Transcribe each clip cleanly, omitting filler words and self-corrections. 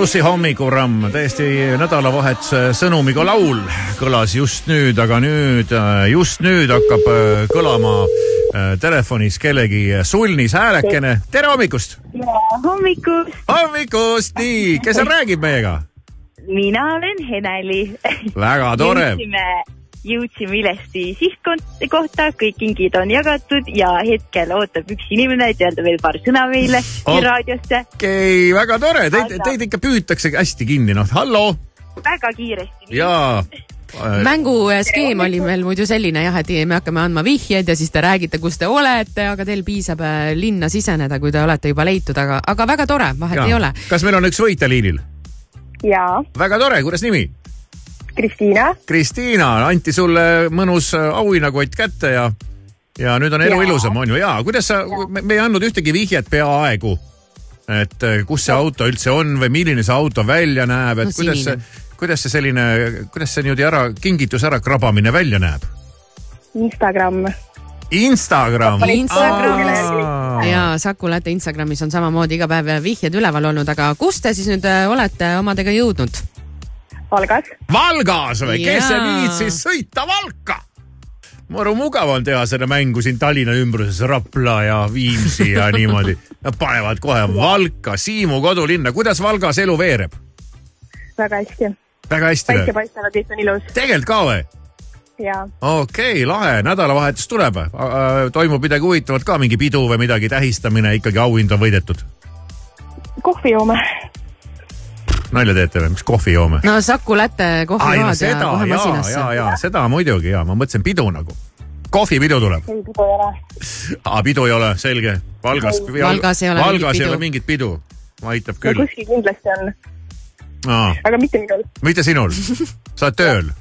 Plussi hommikuramm, täiesti nädalavahetuse sõnumiga laul kõlas just nüüd, aga just nüüd hakkab kõlama telefonis kellegi sulnis häälekene. Tere hommikust! Hommikust! Hommikust! Nii, kes seal räägib meiega? Mina olen Heneli. Väga tore! Jõudsime ilesti sihtkohta, kõik kingid on jagatud ja hetkel ootab üks inimene, et öelda veel paar sõna meile raadiosse. Okei, väga tore. Teid ikka püütakse hästi kinni. Hallo! Väga kiiresti. Jaa. Mänguskeem oli meil muidu selline, jah, et me hakkame andma vihjed ja siis te räägite, kus te olete, aga teil piisab linna siseneda, kui te olete juba leitud, aga väga tore, vahet ei ole. Kas meil on üks võitja liinil? Jaa. Väga tore, kuidas nimi? Kristiina, anti sulle mõnus auhinnakott kätte ja nüüd on elu ilusam, on ju? Jaa, kuidas sa, me ei andnud ühtegi vihjet peaaegu, et kus see auto üldse on või milline see auto välja näeb, et kuidas see niimoodi kingitus ära krabamine välja näeb? Instagram. Ja Saku Läte Instagramis on samamoodi iga päev vihjed üleval olnud, aga kus te siis nüüd olete omadega jõudnud? Valgas või? Kes see viitsis sõita Valka? Maru mugav on teha seda mängu siin Tallinna ümbruses, Rapla ja Viimsi ja niimoodi. Nad panevad kohe Valka, Siimu kodulinna. Kuidas Valgas elu veereb? Väga hästi. Väga hästi või? Päike paistavad, kõik on ilus. Tegelikult ka või? Jaa. Okei, lahe. Nädalavahetus tuleb. Toimub midagi huvitavat ka, mingi pidu või midagi tähistamine, ikkagi auhind on võidetud? Kohvi joome. Nalja teete või? Mis kohvi joome? No Saku Läte kohvimaad ja kohe masinasse. Jaa, seda muidugi, jaa. Ma mõtlesin pidu nagu. Kohvipidu tuleb. Ei, pidu ei ole. Pidu ei ole, selge. Valgas ei ole mingit pidu. Aitab küll. No kuskil kindlasti on. Aga mitte minul. Mitte sinul? Sa oled tööl?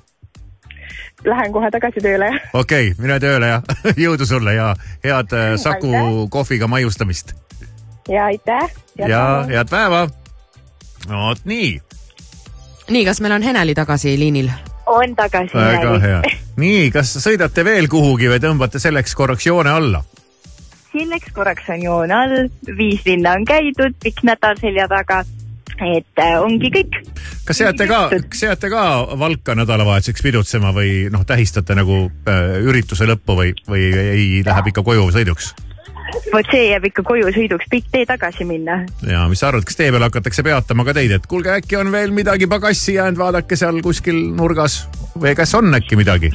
Lähen kohe tagasi tööle. Okei, mine tööle ja jõudu sulle ja head Saku kohviga maiustamist. Ja aitäh. Ja head päeva. No, nii. Nii, kas meil on Heneli tagasi liinil? On tagasi Väga Heneli. Hea. Nii, kas sõidate veel kuhugi või tõmbate selleks korraks joone alla? Selleks korraks on joone all, 5 linna on käidud, pikk nädal selja taga, et ongi kõik. Kas jääte ka Valka nädalavahetuseks pidutsema või tähistate nagu ürituse lõppu või ei läheb ikka koju sõiduks? Vot see jääb ikka koju sõiduks, pikk tee tagasi minna. Ja mis sa arvad, kas tee peal hakatakse peatama ka teid, et kuulge, äkki on veel midagi pagassi jäänud, vaadake seal kuskil nurgas või kas on äkki midagi?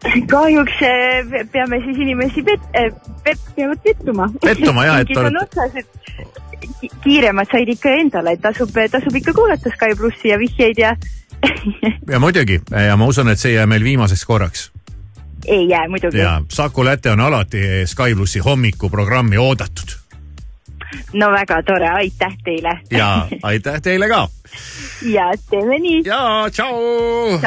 Kahjuks peame siis inimesi peavad pettuma. Pettuma, jah, et on otsas, et kiiremad said ikka endale, et tasub ikka kuulata Sky Plussi ja vihjeid ja... Ja muidugi, ja ma usun, et see jää meil viimaseks korraks. Ei jää, muidugi. Ja Saku Läte on alati Sky Plussi hommikuprogrammi oodatud. No väga tore, aitäh teile. Ja aitäh teile ka. Ja teeme nii. Ja, tšau.